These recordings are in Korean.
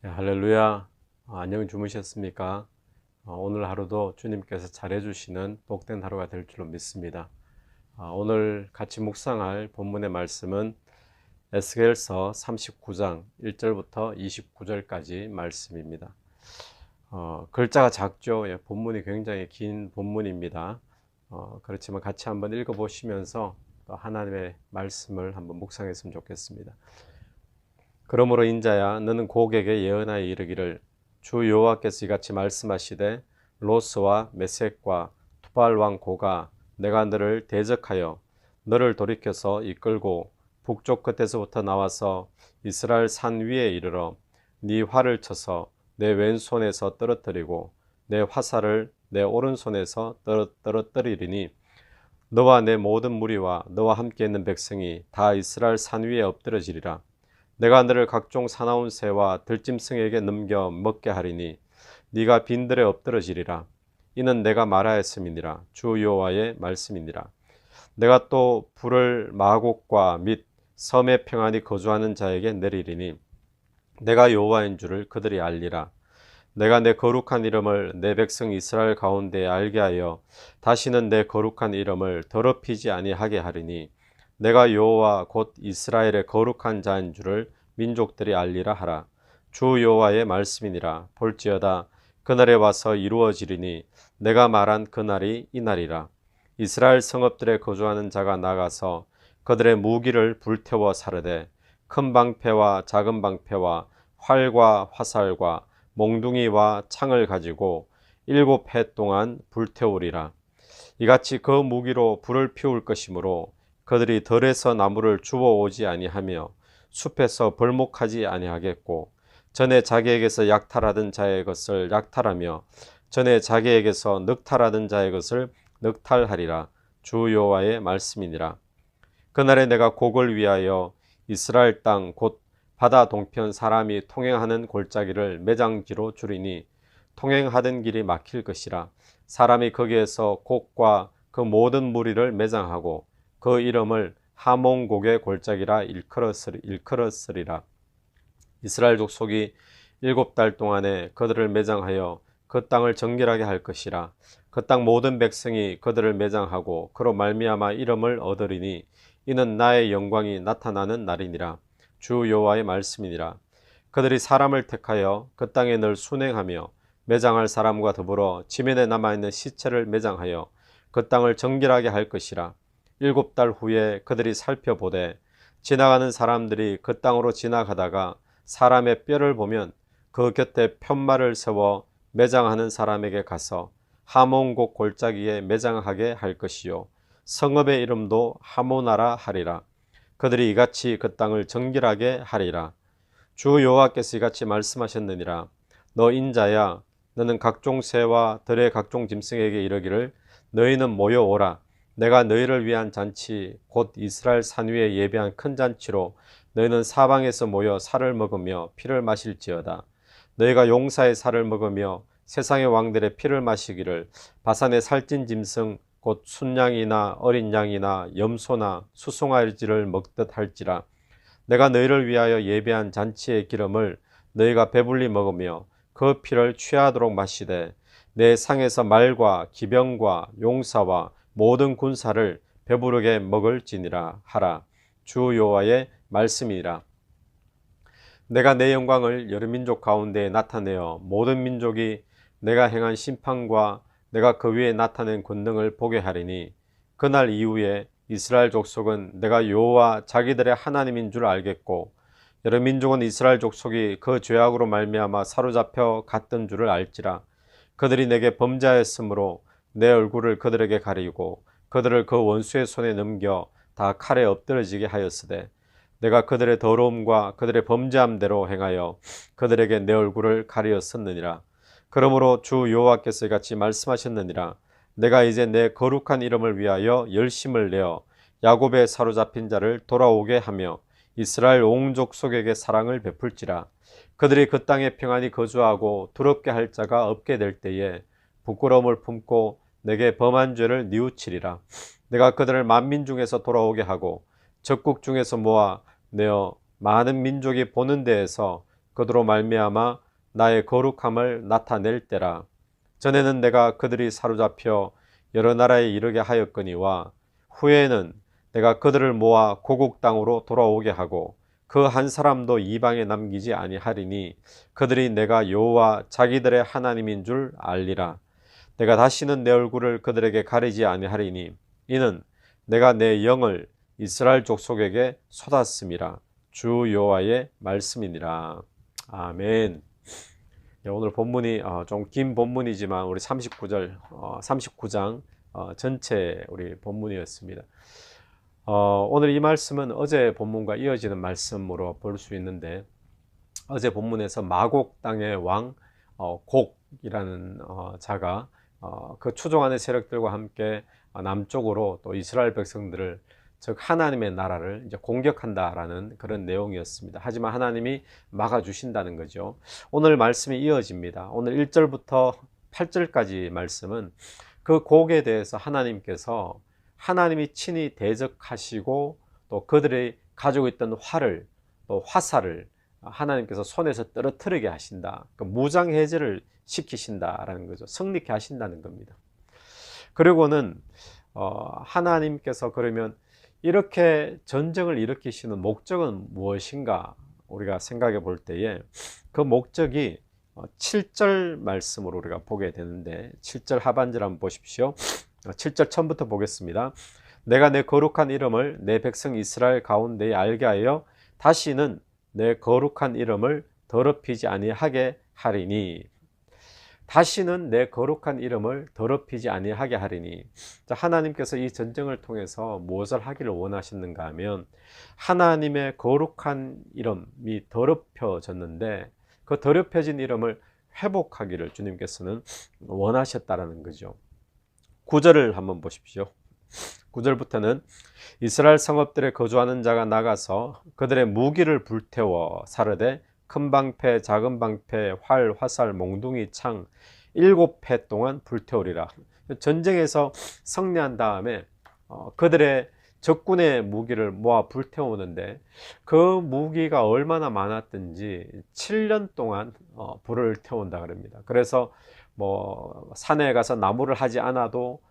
할렐루야. 안녕 주무셨습니까? 오늘 하루도 주님께서 잘해주시는 복된 하루가 될 줄로 믿습니다. 오늘 같이 묵상할 본문의 말씀은 에스겔서 39장 1절부터 29절까지 말씀입니다. 글자가 작죠. 본문이 굉장히 긴 본문입니다. 그렇지만 같이 한번 읽어보시면서 또 하나님의 말씀을 한번 묵상했으면 좋겠습니다. 그러므로 인자야, 너는 고객에게 예언하여 이르기를, 주 여호와께서 이같이 말씀하시되, 로스와 메섹과 투발 왕 고가 내가 너를 대적하여 너를 돌이켜서 이끌고 북쪽 끝에서부터 나와서 이스라엘 산 위에 이르러 네 활을 쳐서 내 왼손에서 떨어뜨리고 내 화살을 내 오른손에서 떨어뜨리리니, 너와 내 모든 무리와 너와 함께 있는 백성이 다 이스라엘 산 위에 엎드러지리라. 내가 너를 각종 사나운 새와 들짐승에게 넘겨 먹게 하리니 네가 빈들에 엎드러지리라. 이는 내가 말하였음이니라. 주 여호와의 말씀이니라. 내가 또 불을 마곡과 및 섬에 평안히 거주하는 자에게 내리리니 내가 여호와인 줄을 그들이 알리라. 내가 내 거룩한 이름을 내 백성 이스라엘 가운데 알게 하여 다시는 내 거룩한 이름을 더럽히지 아니하게 하리니 내가 여호와 곧 이스라엘의 거룩한 자인 줄을 민족들이 알리라 하라. 주 여호와의 말씀이니라. 볼지어다 그날에 와서 이루어지리니 내가 말한 그날이 이날이라. 이스라엘 성읍들에 거주하는 자가 나가서 그들의 무기를 불태워 사르되 큰 방패와 작은 방패와 활과 화살과 몽둥이와 창을 가지고 7해 동안 불태우리라. 이같이 그 무기로 불을 피울 것이므로 그들이 들에서 나무를 주워오지 아니하며 숲에서 벌목하지 아니하겠고, 전에 자기에게서 약탈하던 자의 것을 약탈하며 전에 자기에게서 늑탈하던 자의 것을 늑탈하리라. 주 여호와의 말씀이니라. 그날에 내가 곡을 위하여 이스라엘 땅 곧 바다 동편 사람이 통행하는 골짜기를 매장지로 주리니 통행하던 길이 막힐 것이라. 사람이 거기에서 곡과 그 모든 무리를 매장하고 그 이름을 하몬곡의 골짜기라 일컬었으리라. 이스라엘 족속이 7달 동안에 그들을 매장하여 그 땅을 정결하게 할 것이라. 그 땅 모든 백성이 그들을 매장하고 그로 말미암아 이름을 얻으리니 이는 나의 영광이 나타나는 날이니라. 주 여호와의 말씀이니라. 그들이 사람을 택하여 그 땅에 늘 순행하며 매장할 사람과 더불어 지면에 남아있는 시체를 매장하여 그 땅을 정결하게 할 것이라. 7달 후에 그들이 살펴보되 지나가는 사람들이 그 땅으로 지나가다가 사람의 뼈를 보면 그 곁에 편말을 세워 매장하는 사람에게 가서 하몬곡 골짜기에 매장하게 할 것이요 성읍의 이름도 하모나라 하리라. 그들이 이같이 그 땅을 정결하게 하리라. 주 여호와께서 이같이 말씀하셨느니라. 너 인자야, 너는 각종 새와 들의 각종 짐승에게 이르기를, 너희는 모여오라. 내가 너희를 위한 잔치 곧 이스라엘 산 위에 예배한 큰 잔치로 너희는 사방에서 모여 살을 먹으며 피를 마실지어다. 너희가 용사의 살을 먹으며 세상의 왕들의 피를 마시기를, 바산의 살찐 짐승 곧 순양이나 어린 양이나 염소나 수송아지를 먹듯 할지라. 내가 너희를 위하여 예배한 잔치의 기름을 너희가 배불리 먹으며 그 피를 취하도록 마시되 내 상에서 말과 기병과 용사와 모든 군사를 배부르게 먹을지니라 하라. 주 여호와의 말씀이라. 내가 내 영광을 여러 민족 가운데 나타내어 모든 민족이 내가 행한 심판과 내가 그 위에 나타낸 권능을 보게 하리니, 그날 이후에 이스라엘 족속은 내가 여호와 자기들의 하나님인 줄 알겠고, 여러 민족은 이스라엘 족속이 그 죄악으로 말미암아 사로잡혀 갔던 줄을 알지라. 그들이 내게 범죄하였으므로 내 얼굴을 그들에게 가리고 그들을 그 원수의 손에 넘겨 다 칼에 엎드러지게 하였으되, 내가 그들의 더러움과 그들의 범죄함대로 행하여 그들에게 내 얼굴을 가리었었느니라. 그러므로 주 여호와께서 이같이 말씀하셨느니라. 내가 이제 내 거룩한 이름을 위하여 열심을 내어 야곱의 사로잡힌 자를 돌아오게 하며 이스라엘 온 족속에게 사랑을 베풀지라. 그들이 그 땅에 평안히 거주하고 두렵게 할 자가 없게 될 때에 부끄러움을 품고 내게 범한 죄를 뉘우치리라. 내가 그들을 만민 중에서 돌아오게 하고 적국 중에서 모아 내어 많은 민족이 보는 데에서 그들로 말미암아 나의 거룩함을 나타낼 때라. 전에는 내가 그들이 사로잡혀 여러 나라에 이르게 하였거니와 후에는 내가 그들을 모아 고국 땅으로 돌아오게 하고 그 한 사람도 이방에 남기지 아니하리니 그들이 내가 여호와 자기들의 하나님인 줄 알리라. 내가 다시는 내 얼굴을 그들에게 가리지 아니하리니 이는 내가 내 영을 이스라엘 족속에게 쏟았음이라. 주 여호와의 말씀이니라. 아멘. 오늘 본문이 좀 긴 본문이지만 우리 39장 전체 우리 본문이었습니다. 오늘 이 말씀은 어제 본문과 이어지는 말씀으로 볼 수 있는데, 어제 본문에서 마곡 땅의 왕 곡이라는 자가 그 추종하는 세력들과 함께 남쪽으로 또 이스라엘 백성들을, 즉 하나님의 나라를 이제 공격한다라는 그런 내용이었습니다. 하지만 하나님이 막아주신다는 거죠. 오늘 말씀이 이어집니다. 오늘 1절부터 8절까지 말씀은 그 곡에 대해서 하나님께서 하나님이 친히 대적하시고 또 그들이 가지고 있던 활을, 또 화살을 하나님께서 손에서 떨어뜨리게 하신다. 그 무장해제를 시키신다라는 거죠. 승리케 하신다는 겁니다. 그리고는 하나님께서 그러면 이렇게 전쟁을 일으키시는 목적은 무엇인가 우리가 생각해 볼 때에 그 목적이 7절 말씀으로 우리가 보게 되는데, 7절 하반절 한번 보십시오. 7절 처음부터 보겠습니다. 내가 내 거룩한 이름을 내 백성 이스라엘 가운데에 알게 하여 다시는 내 거룩한 이름을 더럽히지 아니하게 하리니. 다시는 내 거룩한 이름을 더럽히지 아니하게 하리니. 하나님께서 이 전쟁을 통해서 무엇을 하기를 원하시는가 하면, 하나님의 거룩한 이름이 더럽혀졌는데 그 더럽혀진 이름을 회복하기를 주님께서는 원하셨다라는 거죠. 9절을 한번 보십시오. 9절부터는 이스라엘 성읍들에 거주하는 자가 나가서 그들의 무기를 불태워 사르되 큰 방패, 작은 방패, 활, 화살, 몽둥이, 창 7회 동안 불태우리라. 전쟁에서 승리한 다음에 그들의 적군의 무기를 모아 불태우는데, 그 무기가 얼마나 많았든지 7년 동안 불을 태운다 그럽니다. 그래서 뭐 산에 가서 나무를 하지 않아도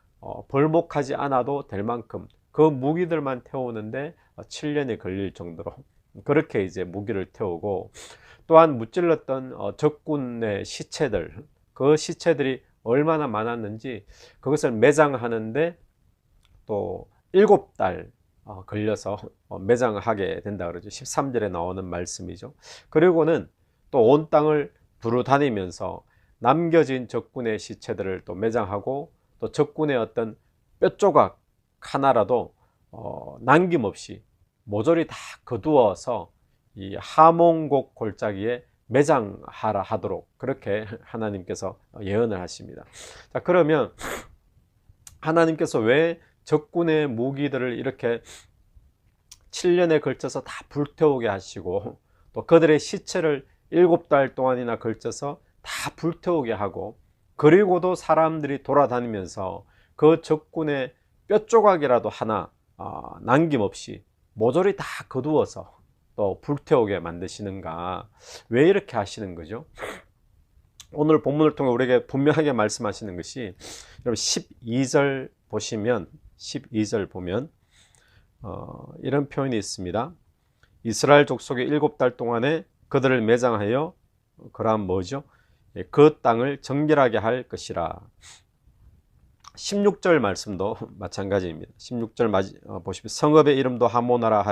벌목하지 않아도 될 만큼 그 무기들만 태우는데 7년이 걸릴 정도로 그렇게 이제 무기를 태우고, 또한 무찔렀던 적군의 시체들, 그 시체들이 얼마나 많았는지 그것을 매장하는데 또 7달 걸려서 매장하게 된다 그러죠. 13절에 나오는 말씀이죠. 그리고는 또 온 땅을 두루 다니면서 남겨진 적군의 시체들을 또 매장하고, 또 적군의 어떤 뼈조각 하나라도 남김없이 모조리 다 거두어서 이 하몬곡 골짜기에 매장하라 하도록 그렇게 하나님께서 예언을 하십니다. 자, 그러면 하나님께서 왜 적군의 무기들을 이렇게 7년에 걸쳐서 다 불태우게 하시고, 또 그들의 시체를 7달 동안이나 걸쳐서 다 불태우게 하고, 그리고도 사람들이 돌아다니면서 그 적군의 뼈조각이라도 하나 남김없이 모조리 다 거두어서 또 불태우게 만드시는가? 왜 이렇게 하시는 거죠? 오늘 본문을 통해 우리에게 분명하게 말씀하시는 것이, 여러분 12절 보시면, 12절 보면 이런 표현이 있습니다. 이스라엘 족속의 7달 동안에 그들을 매장하여, 그러한 뭐죠? 그 땅을 정결하게 할 것이라. 16절 말씀도 마찬가지입니다. 16절 보시면 성읍의 이름도 하모나라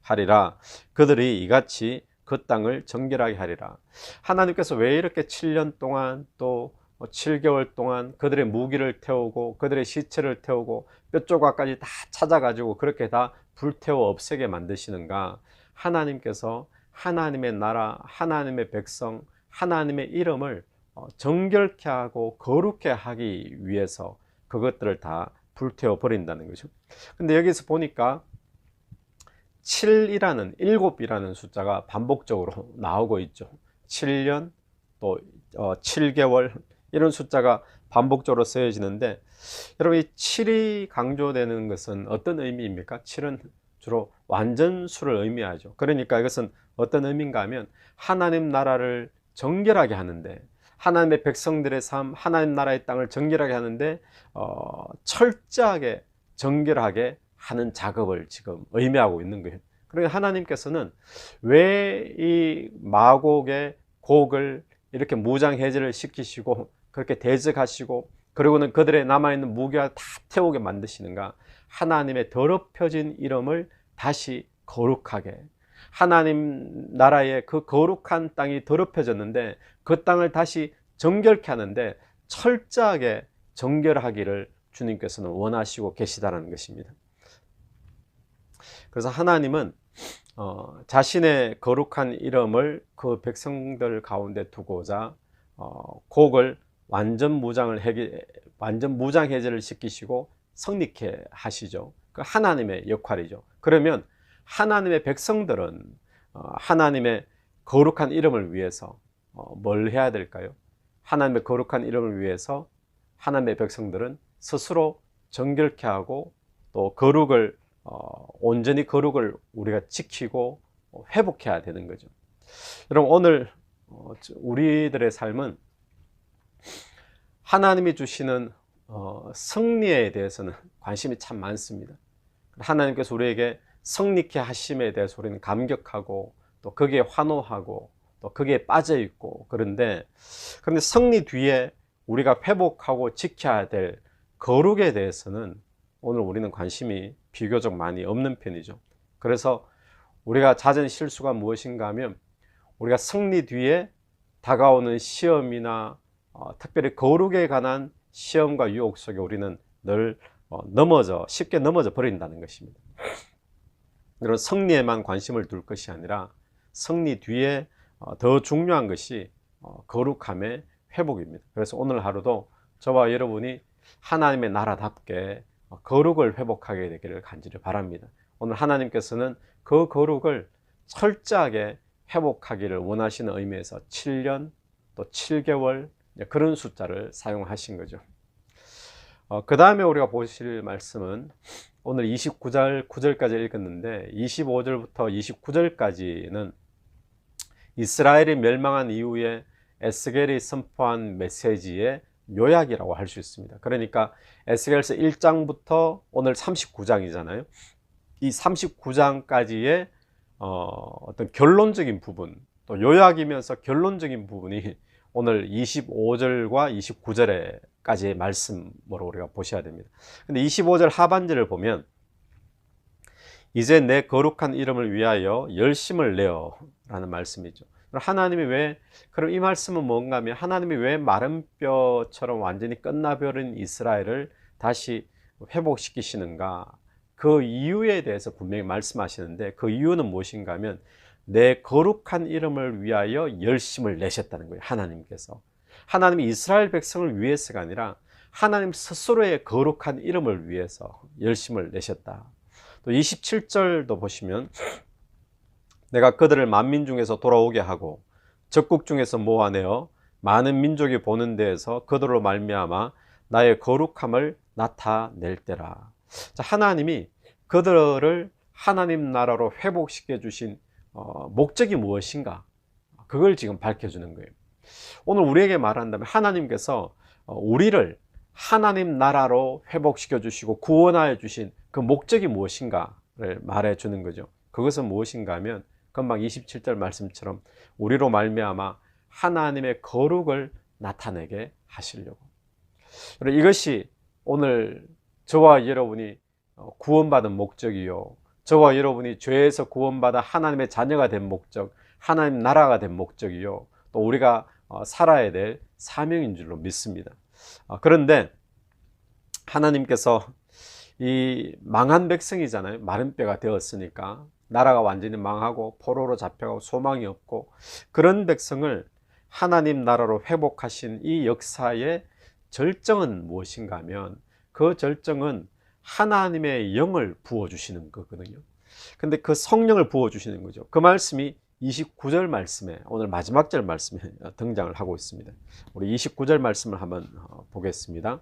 하리라. 그들이 이같이 그 땅을 정결하게 하리라. 하나님께서 왜 이렇게 7년 동안 또 7개월 동안 그들의 무기를 태우고 그들의 시체를 태우고 뼈조각까지 다 찾아가지고 그렇게 다 불태워 없애게 만드시는가? 하나님께서 하나님의 나라, 하나님의 백성, 하나님의 이름을 정결케 하고 거룩케 하기 위해서 그것들을 다 불태워 버린다는 거죠. 근데 여기서 보니까 7이라는 7이라는 숫자가 반복적으로 나오고 있죠. 7년 또 7개월 이런 숫자가 반복적으로 쓰여지는데, 여러분 이 7이 강조되는 것은 어떤 의미입니까? 7은 주로 완전수를 의미하죠. 그러니까 이것은 어떤 의미인가 하면 하나님 나라를 정결하게 하는데, 하나님의 백성들의 삶, 하나님 나라의 땅을 정결하게 하는데 철저하게 정결하게 하는 작업을 지금 의미하고 있는 거예요. 그러니까 하나님께서는 왜 이 마곡의 곡을 이렇게 무장해제를 시키시고 그렇게 대적하시고 그리고는 그들의 남아있는 무기와 다 태우게 만드시는가? 하나님의 더럽혀진 이름을 다시 거룩하게, 하나님 나라의 그 거룩한 땅이 더럽혀졌는데 그 땅을 다시 정결케 하는데 철저하게 정결하기를 주님께서는 원하시고 계시다는 것입니다. 그래서 하나님은 자신의 거룩한 이름을 그 백성들 가운데 두고자 곡을 완전 무장 해제를 시키시고 성립케 하시죠. 그 하나님의 역할이죠. 그러면 하나님의 백성들은 하나님의 거룩한 이름을 위해서 뭘 해야 될까요? 하나님의 거룩한 이름을 위해서 하나님의 백성들은 스스로 정결케 하고 또 거룩을 온전히 거룩을 우리가 지키고 회복해야 되는 거죠. 여러분, 오늘 우리들의 삶은 하나님이 주시는 승리에 대해서는 관심이 참 많습니다. 하나님께서 우리에게 승리케 하심에 대해서 우리는 감격하고 또 거기에 환호하고 또 거기에 빠져 있고, 그런데 승리 뒤에 우리가 회복하고 지켜야 될 거룩에 대해서는 오늘 우리는 관심이 비교적 많이 없는 편이죠. 그래서 우리가 잦은 실수가 무엇인가 하면 우리가 승리 뒤에 다가오는 시험이나 특별히 거룩에 관한 시험과 유혹 속에 우리는 늘 쉽게 넘어져 버린다는 것입니다. 이런 승리에만 관심을 둘 것이 아니라 승리 뒤에 더 중요한 것이 거룩함의 회복입니다. 그래서 오늘 하루도 저와 여러분이 하나님의 나라답게 거룩을 회복하게 되기를 간절히 바랍니다. 오늘 하나님께서는 그 거룩을 철저하게 회복하기를 원하시는 의미에서 7년 또 7개월 그런 숫자를 사용하신 거죠. 그 다음에 우리가 보실 말씀은 오늘 29절 9절까지 읽었는데 25절부터 29절까지는 이스라엘이 멸망한 이후에 에스겔이 선포한 메시지의 요약이라고 할 수 있습니다. 그러니까 에스겔서 1장부터 오늘 39장이잖아요. 이 39장까지의 어떤 결론적인 부분, 또 요약이면서 결론적인 부분이 오늘 25절과 29절에까지의 말씀으로 우리가 보셔야 됩니다. 근데 25절 하반절을 보면 이제 내 거룩한 이름을 위하여 열심을 내어 라는 말씀이죠. 하나님이 그럼 이 말씀은 뭔가 하면 하나님이 왜 마른 뼈처럼 완전히 끝나버린 이스라엘을 다시 회복시키시는가, 그 이유에 대해서 분명히 말씀하시는데 그 이유는 무엇인가 하면 내 거룩한 이름을 위하여 열심을 내셨다는 거예요. 하나님이 이스라엘 백성을 위해서가 아니라 하나님 스스로의 거룩한 이름을 위해서 열심을 내셨다. 또 27절도 보시면 내가 그들을 만민 중에서 돌아오게 하고 적국 중에서 모아내어 많은 민족이 보는 데에서 그들로 말미암아 나의 거룩함을 나타낼 때라. 자, 하나님이 그들을 하나님 나라로 회복시켜 주신 목적이 무엇인가, 그걸 지금 밝혀주는 거예요. 오늘 우리에게 말한다면 하나님께서 우리를 하나님 나라로 회복시켜 주시고 구원하여 주신 그 목적이 무엇인가를 말해 주는 거죠. 그것은 무엇인가 하면 금방 27절 말씀처럼 우리로 말미암아 하나님의 거룩을 나타내게 하시려고. 이것이 오늘 저와 여러분이 구원받은 목적이요, 저와 여러분이 죄에서 구원받아 하나님의 자녀가 된 목적, 하나님 나라가 된 목적이요, 또 우리가 살아야 될 사명인 줄로 믿습니다. 그런데 하나님께서 이 망한 백성이잖아요. 마른 뼈가 되었으니까 나라가 완전히 망하고 포로로 잡혀가고 소망이 없고, 그런 백성을 하나님 나라로 회복하신 이 역사의 절정은 무엇인가 하면 그 절정은 하나님의 영을 부어주시는 거거든요. 근데 그 성령을 부어주시는 거죠. 그 말씀이 29절 말씀에, 오늘 마지막 절 말씀에 등장을 하고 있습니다. 우리 29절 말씀을 한번 보겠습니다.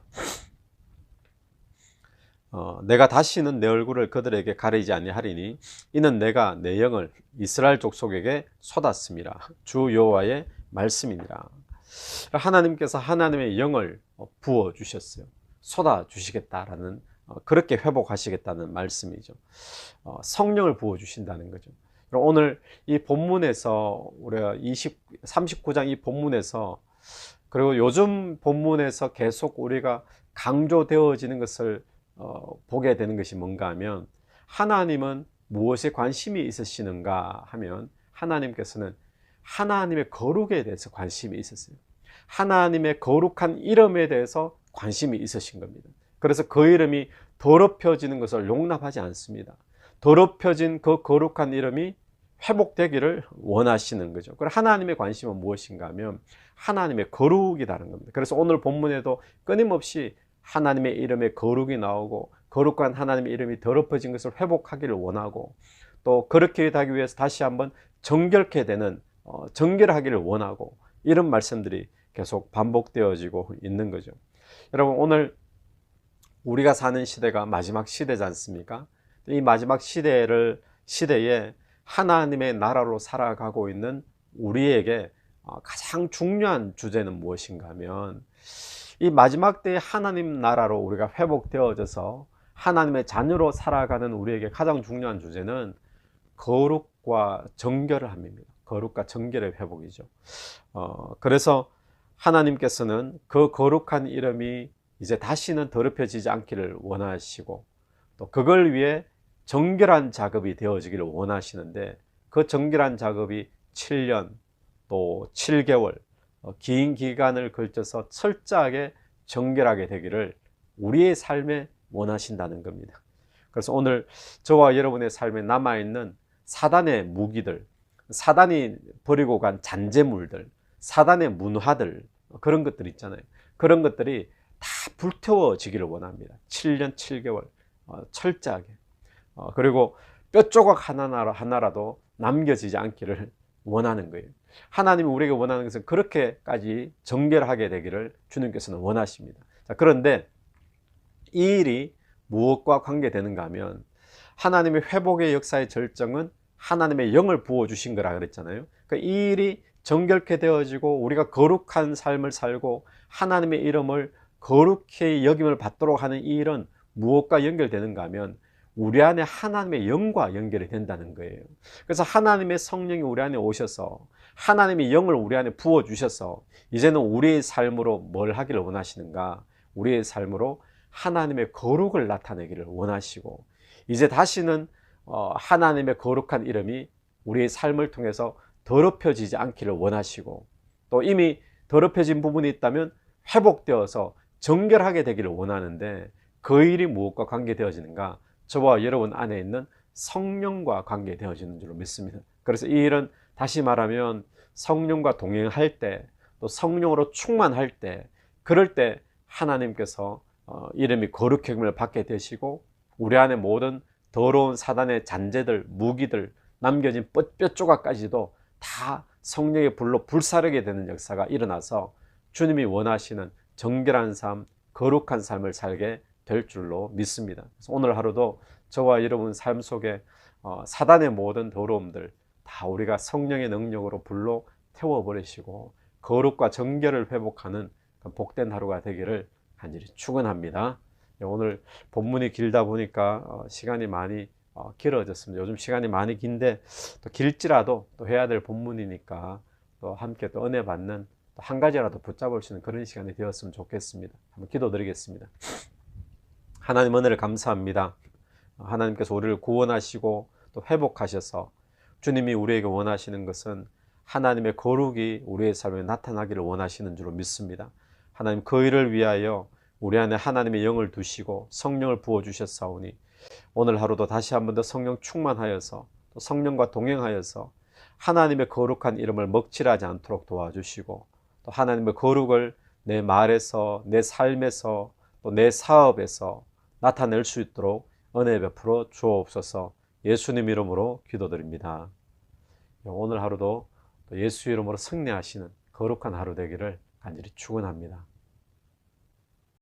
내가 다시는 내 얼굴을 그들에게 가리지 아니하리니 이는 내가 내 영을 이스라엘 족속에게 쏟았음이라. 주 여호와의 말씀이니라. 하나님께서 하나님의 영을 부어 주셨어요. 쏟아 주시겠다라는, 그렇게 회복하시겠다는 말씀이죠. 성령을 부어 주신다는 거죠. 오늘 이 본문에서 우리가 39장 이 본문에서, 그리고 요즘 본문에서 계속 우리가 강조되어지는 것을 보게 되는 것이 뭔가 하면, 하나님은 무엇에 관심이 있으시는가 하면 하나님께서는 하나님의 거룩에 대해서 관심이 있으세요. 하나님의 거룩한 이름에 대해서 관심이 있으신 겁니다. 그래서 그 이름이 더럽혀지는 것을 용납하지 않습니다. 더럽혀진 그 거룩한 이름이 회복되기를 원하시는 거죠. 그리고 하나님의 관심은 무엇인가 하면 하나님의 거룩이라는 겁니다. 그래서 오늘 본문에도 끊임없이 하나님의 이름에 거룩이 나오고, 거룩한 하나님의 이름이 더럽혀진 것을 회복하기를 원하고, 또 그렇게 하기 위해서 다시 한번 정결케 되는, 정결하기를 원하고, 이런 말씀들이 계속 반복되어지고 있는 거죠. 여러분, 오늘 우리가 사는 시대가 마지막 시대지 않습니까? 이 마지막 시대에 하나님의 나라로 살아가고 있는 우리에게 가장 중요한 주제는 무엇인가 하면, 이 마지막 때의 하나님 나라로 우리가 회복되어져서 하나님의 자녀로 살아가는 우리에게 가장 중요한 주제는 거룩과 정결을 합니다. 거룩과 정결의 회복이죠. 그래서 하나님께서는 그 거룩한 이름이 이제 다시는 더럽혀지지 않기를 원하시고, 또 그걸 위해 정결한 작업이 되어지기를 원하시는데, 그 정결한 작업이 7년 또 7개월 긴 기간을 걸쳐서 철저하게 정결하게 되기를 우리의 삶에 원하신다는 겁니다. 그래서 오늘 저와 여러분의 삶에 남아있는 사단의 무기들, 사단이 버리고 간 잔재물들, 사단의 문화들, 그런 것들 있잖아요. 그런 것들이 다 불태워지기를 원합니다. 7년 7개월 철저하게. 그리고 뼈조각 하나라도 남겨지지 않기를 원하는 거예요. 하나님이 우리에게 원하는 것은 그렇게까지 정결하게 되기를 주님께서는 원하십니다. 자, 그런데 이 일이 무엇과 관계되는가 하면, 하나님의 회복의 역사의 절정은 하나님의 영을 부어주신 거라 그랬잖아요. 그러니까 이 일이 정결케 되어지고 우리가 거룩한 삶을 살고 하나님의 이름을 거룩히 여김을 받도록 하는 이 일은 무엇과 연결되는가 하면 우리 안에 하나님의 영과 연결이 된다는 거예요. 그래서 하나님의 성령이 우리 안에 오셔서 하나님의 영을 우리 안에 부어주셔서 이제는 우리의 삶으로 뭘 하기를 원하시는가? 우리의 삶으로 하나님의 거룩을 나타내기를 원하시고, 이제 다시는 하나님의 거룩한 이름이 우리의 삶을 통해서 더럽혀지지 않기를 원하시고, 또 이미 더럽혀진 부분이 있다면 회복되어서 정결하게 되기를 원하는데, 그 일이 무엇과 관계되어지는가? 저와 여러분 안에 있는 성령과 관계되어지는 줄로 믿습니다. 그래서 이 일은 다시 말하면 성령과 동행할 때, 또 성령으로 충만할 때, 그럴 때 하나님께서 이름이 거룩함을 받게 되시고, 우리 안에 모든 더러운 사단의 잔재들, 무기들, 남겨진 뼈조각까지도 다 성령의 불로 불사르게 되는 역사가 일어나서 주님이 원하시는 정결한 삶, 거룩한 삶을 살게 될 줄로 믿습니다. 그래서 오늘 하루도 저와 여러분 삶 속에 사단의 모든 더러움들 다 우리가 성령의 능력으로 불로 태워버리시고 거룩과 정결을 회복하는 복된 하루가 되기를 간절히 축원합니다. 오늘 본문이 길다 보니까 시간이 많이 길어졌습니다. 요즘 시간이 많이 긴데 또 길지라도 또 해야 될 본문이니까 또 함께 또 은혜 받는 또 한 가지라도 붙잡을 수 있는 그런 시간이 되었으면 좋겠습니다. 한번 기도드리겠습니다. 하나님, 은혜를 감사합니다. 하나님께서 우리를 구원하시고 또 회복하셔서 주님이 우리에게 원하시는 것은 하나님의 거룩이 우리의 삶에 나타나기를 원하시는 줄로 믿습니다. 하나님, 그 일을 위하여 우리 안에 하나님의 영을 두시고 성령을 부어주셨사오니 오늘 하루도 다시 한 번 더 성령 충만하여서 또 성령과 동행하여서 하나님의 거룩한 이름을 먹칠하지 않도록 도와주시고, 또 하나님의 거룩을 내 말에서, 내 삶에서, 또 내 사업에서 나타낼 수 있도록 은혜 베풀어 주옵소서. 예수님 이름으로 기도드립니다. 오늘 하루도 예수 이름으로 승리하시는 거룩한 하루 되기를 간절히 축원합니다.